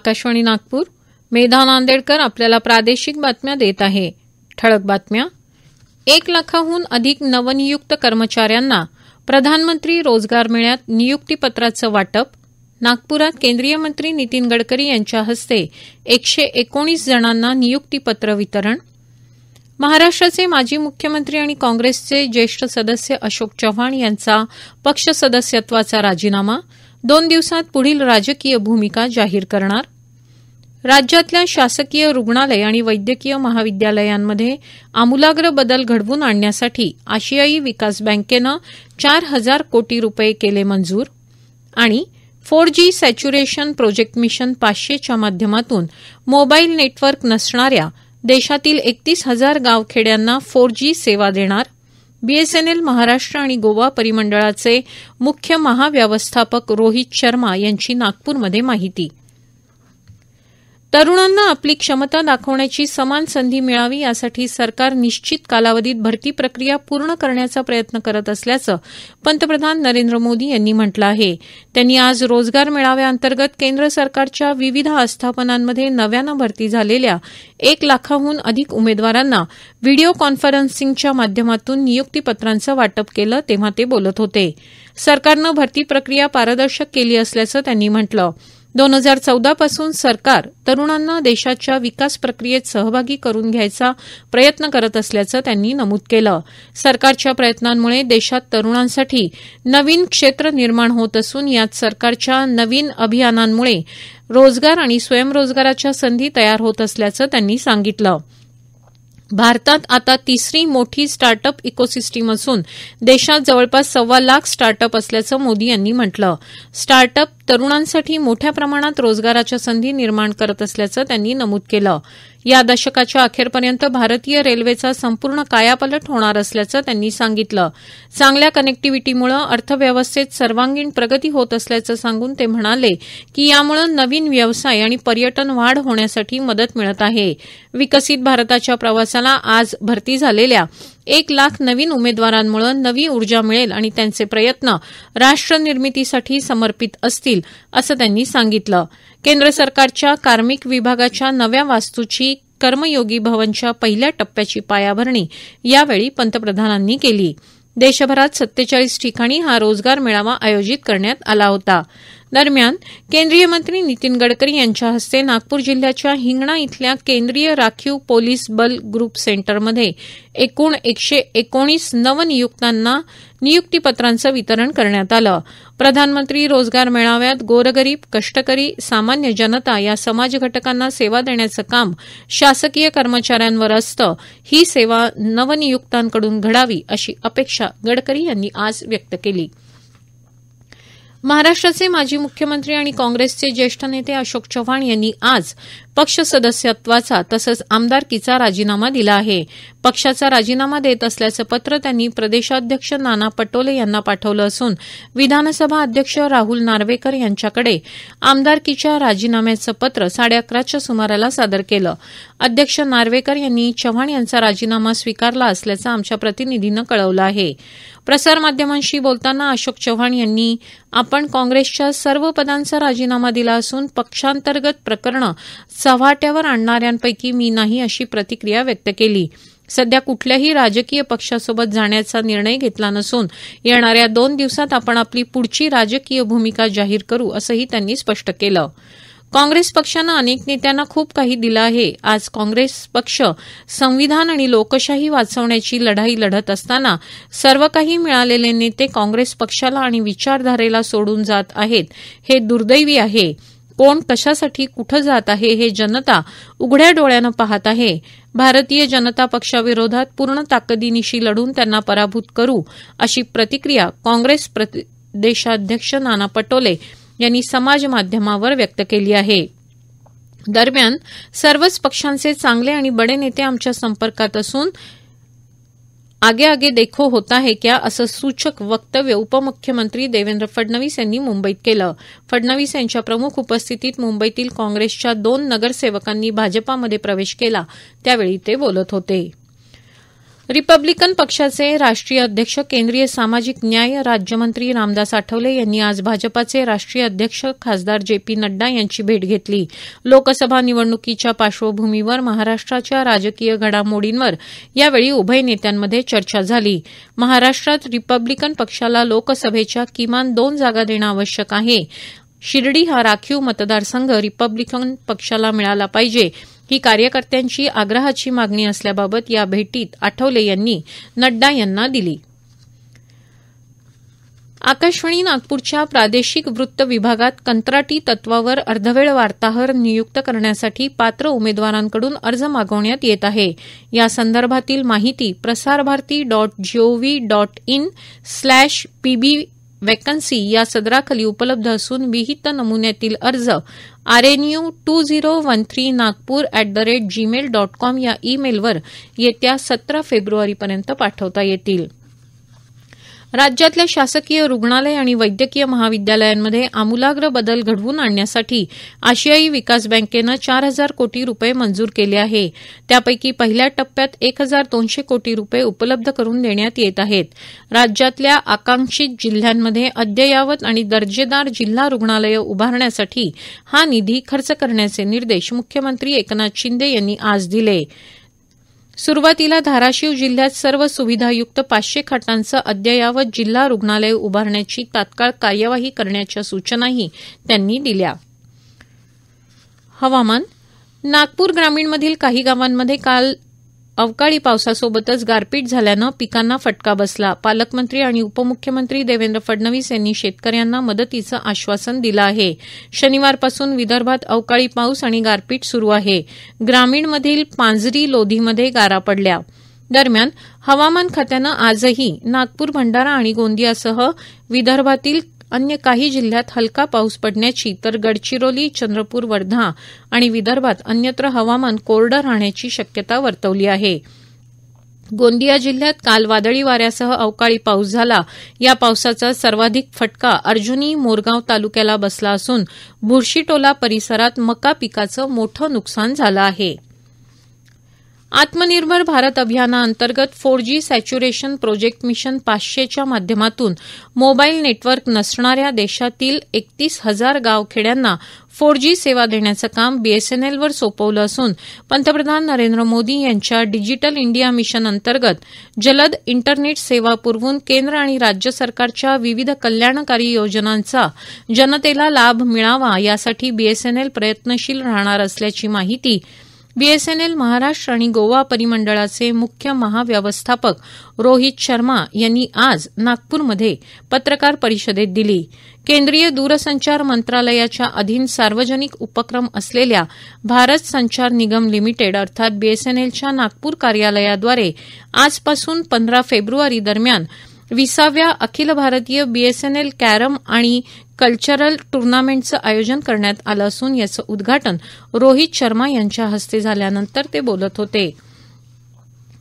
आकाशवाणी नागपूर. मेधा नांदेडकर आपल्याला प्रादेशिक बातम्या देत आहे. ठळक बातम्या. 1 लाखाहून अधिक नवनियुक्त कर्मचाऱ्यांना प्रधानमंत्री रोजगार मेळ्यात नियुक्तीपत्राचं वाटप. नागपुरात केंद्रीय मंत्री नितीन गडकरी यांच्या हस्ते 119 जणांना नियुक्तीपत्र वितरण. महाराष्ट्राचे माजी मुख्यमंत्री आणि काँग्रेसचे ज्येष्ठ सदस्य अशोक चव्हाण यांचा पक्ष सदस्यत्वाचा राजीनामा. 2 दिवसात पुढील राजकीय भूमिका जाहीर करणार. राज्यातल्या शासकीय रुग्णालय आणि वैद्यकीय महाविद्यालयांमध्ये आमूलाग्र बदल घडवून आणण्यासाठी आशियाई विकास बँकेनं 4,000 कोटी रुपये केले मंजूर. आणि 4G सॅच्युरेशन प्रोजेक्ट मिशन 500च्या माध्यमातून मोबाईल नेटवर्क नसणाऱ्या देशातील 31,000 गावखेड्यांना 4G सेवा देणार. बीएसएनएल महाराष्ट्र आणि गोवा परिमंडळाचे मुख्य महाव्यवस्थापक रोहित शर्मा यांची नागपूरमध्ये माहिती. तरुणांना आपली क्षमता दाखवण्याची समान संधी मिळावी यासाठी सरकार निश्चित कालावधीत भरती प्रक्रिया पूर्ण करण्याचा प्रयत्न करत असल्याचं पंतप्रधान नरेंद्र मोदी यांनी म्हटलं आहे. त्यांनी आज रोजगार मेळाव्याअंतर्गत केंद्र सरकारच्या विविध आस्थापनांमध्ये नव्यानं भरती झालेल्या 1 लाखाहून अधिक उमेदवारांना व्हिडिओ कॉन्फरन्सिंगच्या माध्यमातून नियुक्तीपत्रांचं वाटप केलं तेव्हा ते बोलत होते. सरकारनं भरती प्रक्रिया पारदर्शक केली असल्याचं त्यांनी म्हटलं. 2014 पासून सरकार तरुणांना देशाच्या विकास प्रक्रियेत सहभागी करून घ्यायचा प्रयत्न करत असल्याचं त्यांनी नमूद केलं. सरकारच्या प्रयत्नांमुळे देशात तरुणांसाठी नवीन क्षेत्र निर्माण होत असून यात सरकारच्या नवीन अभियानांमुळे रोजगार आणि स्वयंरोजगाराच्या संधी तयार होत असल्याचं त्यांनी सांगितलं. भारतात आता तिसरी मोठी स्टार्टअप इकोसिस्टीम असून देशात जवळपास 1.25 लाख स्टार्टअप असल्याचं मोदी यांनी म्हटलं. स्टार्टअप तरुणांसाठी मोठ्या प्रमाणात रोजगाराच्या संधी निर्माण करत असल्याचं त्यांनी नमूद केलं. या दशकाच्या अखेरपर्यंत भारतीय रेल्वेचा संपूर्ण कायापालट होणार असल्याचं त्यांनी सांगितलं. चांगल्या कनेक्टिव्हिटीमुळे अर्थव्यवस्थेत सर्वांगीण प्रगती होत असल्याचं सांगून ते म्हणाले की यामुळे नवीन व्यवसाय आणि पर्यटन वाढ होण्यासाठी मदत मिळत आहे. विकसित भारताच्या प्रवासाला आज भरती झालेल्या 1 लाख नवीन उमेदवारांमुळे नवी ऊर्जा मिळेल आणि त्यांचे प्रयत्न राष्ट्र निर्मितीसाठी समर्पित असतील असं त्यांनी सांगितलं. केंद्र सरकारच्या कार्मिक विभागाच्या नव्या वास्तूची कर्मयोगी भवनच्या पहिल्या टप्प्याची पायाभरणी यावेळी पंतप्रधानांनी केली. देशभरात 47 ठिकाणी हा रोजगार मेळावा आयोजित करण्यात आला होता. दरम्यान केंद्रीय मंत्री नितीन गडकरी यांच्या हस्ते नागपूर जिल्ह्याच्या हिंगणा इथल्या केंद्रीय राखीव पोलीस बल ग्रुप सेंटरमध्ये एकूण 119 नवनियुक्तांना नियुक्तीपत्रांचं वितरण करण्यात आलं. प्रधानमंत्री रोजगार मेळाव्यात गोरगरीब, कष्टकरी, सामान्य जनता या समाज घटकांना सेवा देण्याचं काम शासकीय कर्मचाऱ्यांवर असतं. ही सेवा नवनियुक्तांकडून घडावी अशी अपेक्षा गडकरी यांनी आज व्यक्त केली. महाराष्ट्राचे माजी मुख्यमंत्री आणि काँग्रेसचे ज्येष्ठ नेते अशोक चव्हाण यांनी आज पक्ष सदस्यत्वाचा तसंच आमदारकीचा राजीनामा दिला आहे. पक्षाचा राजीनामा देत असल्याचं पत्र त्यांनी प्रदेशाध्यक्ष नाना पटोले यांना पाठवलं असून विधानसभा अध्यक्ष राहुल नार्वेकर यांच्याकडे आमदारकीच्या राजीनाम्याचं पत्र 11:30च्या सुमाराला सादर केलं. अध्यक्ष नार्वेकर यांनी चव्हाण यांचा राजीनामा स्वीकारला असल्याचं आमच्या प्रतिनिधीनं कळवलं आहे. प्रसारमाध्यमांशी बोलताना अशोक चव्हाण यांनी आपण काँग्रेसच्या सर्व पदांचा राजीनामा दिला असून पक्षांतर्गत प्रकरणं चव्हाट्यावर आणणाऱ्यांपैकी मी नाही अशी प्रतिक्रिया व्यक्त केली. सध्या कुठल्याही राजकीय पक्षासोबत जाण्याचा निर्णय घेतला नसून येणाऱ्या 2 दिवसात आपण आपली पुढची राजकीय भूमिका जाहीर करू असंही त्यांनी स्पष्ट केलं. काँग्रेस पक्षानं अनेक नेत्यांना खूप काही दिलं आहे. आज काँग्रेस पक्ष संविधान आणि लोकशाही वाचवण्याची लढाई लढत असताना सर्व काही मिळालेले नेते काँग्रेस पक्षाला आणि विचारधारेला सोडून जात आहेत. हे दुर्दैवी आहे. कोण कशासाठी कुठं जात आहे हे जनता उघड्या डोळ्यानं पाहत आहे. भारतीय जनता पक्षाविरोधात पूर्ण ताकदीनिशी लढून त्यांना पराभूत करू अशी प्रतिक्रिया काँग्रेस प्रदेशाध्यक्ष नाना पटोले यांनी समाज माध्यमावर व्यक्त केली आहे. दरम्यान सर्वच पक्षांचे चांगले आणि बडे नेते आमच्या संपर्कात असून आगे आगे देखो होता है क्या असं सूचक वक्तव्य उपमुख्यमंत्री देवेंद्र फडणवीस यांनी मुंबईत केलं. फडणवीस यांच्या प्रमुख उपस्थितीत मुंबईतील काँग्रेसच्या 2 नगरसेवकांनी भाजपामध्ये प्रवेश केला त्यावेळी ते बोलत होते. रिपब्लिकन पक्षाचे राष्ट्रीय अध्यक्ष केंद्रीय सामाजिक न्याय राज्यमंत्री रामदास आठवले यांनी आज भाजपाचे राष्ट्रीय अध्यक्ष खासदार जे.पी. नड्डा यांची भेट घेतली. लोकसभा निवडणुकीच्या पार्श्वभूमीवर महाराष्ट्राच्या राजकीय घडामोडींवर यावेळी उभय नेत्यांमध्ये चर्चा झाली. महाराष्ट्रात रिपब्लिकन पक्षाला लोकसभेच्या किमान 2 जागा देणं आवश्यक आहे. शिर्डी हा राखीव मतदारसंघ रिपब्लिकन पक्षाला मिळाला पाहिजे ही कार्यकर्त्यांची आग्रहाची मागणी असल्याबाबत या भेटीत आठवले यांनी नड्डा यांना दिली. आकाशवाणी नागपूरच्या प्रादेशिक वृत्त विभागात कंत्राटी तत्वावर अर्धवेळ वार्ताहर नियुक्त करण्यासाठी पात्र उमेदवारांकडून अर्ज मागवण्यात येत आहे. या संदर्भातील माहिती प्रसारभारती.gov.in/pb वॅकन्सी या सदराखाली उपलब्ध असून विहित नमुन्यातील अर्ज rnu2013nagpur@gmail.com या ईमेलवर येत्या 17 फेब्रुवारीपर्यंत पाठवता येतील. राज्यातल्या शासकीय रुग्णालय आणि वैद्यकीय महाविद्यालयांमध्ये आमूलाग्र बदल घडवून आणण्यासाठी आशियाई विकास बँकेनं 4,000 कोटी रुपये मंजूर केले आहे. त्यापैकी पहिल्या टप्प्यात 1,200 कोटी रुपये उपलब्ध करून देण्यात येत आहेत. राज्यातल्या आकांक्षित जिल्ह्यांमध्ये अद्ययावत आणि दर्जेदार जिल्हा रुग्णालयं उभारण्यासाठी हा निधी खर्च करण्याचे निर्देश मुख्यमंत्री एकनाथ शिंदे यांनी आज दिले. सुरुवातीला धाराशिव जिल्ह्यात सर्व सुविधायुक्त 500 खाटांचं अद्ययावत जिल्हा रुग्णालय उभारण्याची तात्काळ कार्यवाही करण्याच्या सूचनाही त्यांनी दिल्या. हवामान. नागपूर ग्रामीणमधील काही गावांमध्ये काल अवकाळी पावसासोबतच गारपीट झाल्यानं पिकांना फटका बसला. पालकमंत्री आणि उपमुख्यमंत्री देवेंद्र फडणवीस यांनी शेतकऱ्यांना मदतीचं आश्वासन दिलं आहे. शनिवारपासून विदर्भात अवकाळी पाऊस आणि गारपीट सुरू आहे. ग्रामीणमधील पांजरी लोधीमध्ये गारा पडल्या. दरम्यान हवामान खात्यानं आजही नागपूर, भंडारा आणि गोंदियासह विदर्भातील अन्य काही जिल्ह्यात हलका पाऊस पडण्याची तर गडचिरोली, चंद्रपूर, वर्धा आणि विदर्भात अन्यत्र हवामान कोरडं राहण्याची शक्यता वर्तवली आहे. गोंदिया जिल्ह्यात काल वादळी वाऱ्यासह अवकाळी पाऊस झाला. या पावसाचा सर्वाधिक फटका अर्जुनी, मोरगाव तालुक्याला बसला असून भुरशीटोला परिसरात मका पिकाचं मोठं नुकसान झालं आहे. आत्मनिर्भर भारत अभियानाअंतर्गत 4G सॅच्युरेशन प्रोजेक्ट मिशन 500च्या माध्यमातून मोबाईल नेटवर्क नसणाऱ्या देशातील 31,000 गावखेड्यांना 4G सेवा देण्याचं काम बीएसएनएलवर सोपवलं असून पंतप्रधान नरेंद्र मोदी यांच्या डिजिटल इंडिया मिशन अंतर्गत जलद इंटरनेट सेवा पुरवून केंद्र आणि राज्य सरकारच्या विविध कल्याणकारी योजनांचा जनतेला लाभ मिळावा यासाठी बीएसएनएल प्रयत्नशील राहणार असल्याची माहिती बीएसएनएल महाराष्ट्र आणि गोवा परिमंडळाचे मुख्य महाव्यवस्थापक रोहित शर्मा यांनी आज नागपूरमध्ये पत्रकार परिषदेत दिली. केंद्रीय दूरसंचार मंत्रालयाच्या अधीन सार्वजनिक उपक्रम असलेल्या भारत संचार निगम लिमिटेड अर्थात बीएसएनएलच्या नागपूर कार्यालयाद्वारे आजपासून 15 फेब्रुवारी दरम्यान 20व्या अखिल भारतीय बीएसएनएल कॅरम आणि कल्चरल टुर्नामेंटचं आयोजन करण्यात आलं असून याचं उद्घाटन रोहित शर्मा यांच्या हस्ते झाल्यानंतर ते बोलत होते.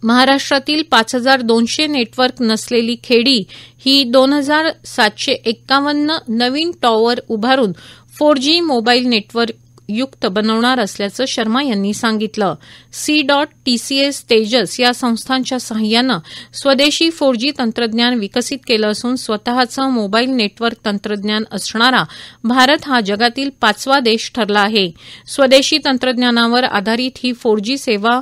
महाराष्ट्रातील 5,200 नेटवर्क नसलेली खेडी ही 2,751 नवीन टॉवर उभारून 4G मोबाईल नेटवर्क युक्त बनवणार असल्याचं शर्मा यांनी सांगितलं. C.TCS तेजस या संस्थांच्या सहाय्यानं स्वदेशी 4G तंत्रज्ञान विकसित केलं असून स्वतःचं मोबाईल नेटवर्क तंत्रज्ञान असणारा भारत हा जगातील 5वा देश ठरला आहे. स्वदेशी तंत्रज्ञानावर आधारित ही 4G सेवा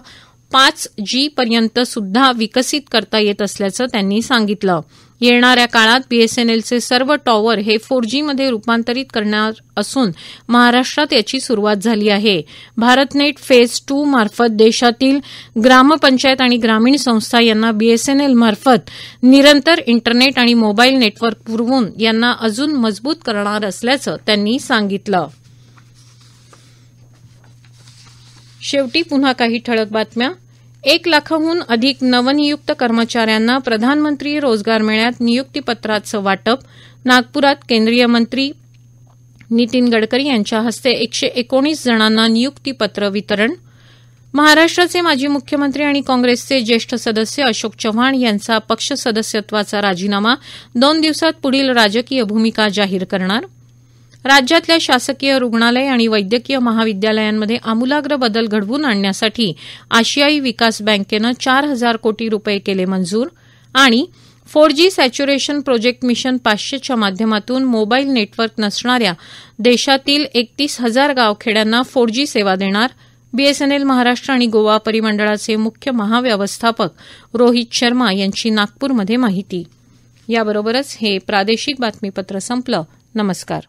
5G पर्यंत सुद्धा विकसित करता येत असल्याचं त्यांनी सांगितलं. येणाऱ्या काळात बीएसएनएलचे सर्व टॉवर हे 4G मध्ये रूपांतरित करणार असून महाराष्ट्रात याची सुरुवात झाली आहे. भारतनेट फेज 2 मार्फत देशातील ग्रामपंचायत आणि ग्रामीण संस्था यांना बीएसएनएल मार्फत निरंतर इंटरनेट आणि मोबाईल नेटवर्क पुरवून यांना अजून मजबूत करणार असल्याचं त्यांनी सांगितलं. शेवटी पुन्हा काही ठळक बातम्या. 1 लाखाहून अधिक नवनियुक्त कर्मचाऱ्यांना प्रधानमंत्री रोजगार मेळ्यात नियुक्तीपत्राचं वाटप. नागपुरात केंद्रीय मंत्री नितीन गडकरी यांच्या हस्ते 119 जणांना नियुक्तीपत्र वितरण. महाराष्ट्राचे माजी मुख्यमंत्री आणि काँग्रेसचे ज्येष्ठ सदस्य अशोक चव्हाण यांचा पक्ष सदस्यत्वाचा राजीनामा. 2 दिवसात पुढील राजकीय भूमिका जाहीर करणार. राज्यातल्या शासकीय रुग्णालय आणि वैद्यकीय महाविद्यालयांमध्ये आमूलाग्र बदल घडवून आणण्यासाठी आशियाई विकास बँकेनं 4,000 कोटी रुपये केले मंजूर. आणि 4G सॅच्युरेशन प्रोजेक्ट मिशन 500च्या माध्यमातून मोबाईल नेटवर्क नसणाऱ्या देशातील 31,000 गावखेड्यांना 4G सेवा देणार. बीएसएनएल महाराष्ट्र आणि गोवा परिमंडळाचे मुख्य महाव्यवस्थापक रोहित शर्मा यांची नागपूरमध्ये माहिती. याबरोबरच हे प्रादेशिक बातमीपत्र संपलं. नमस्कार.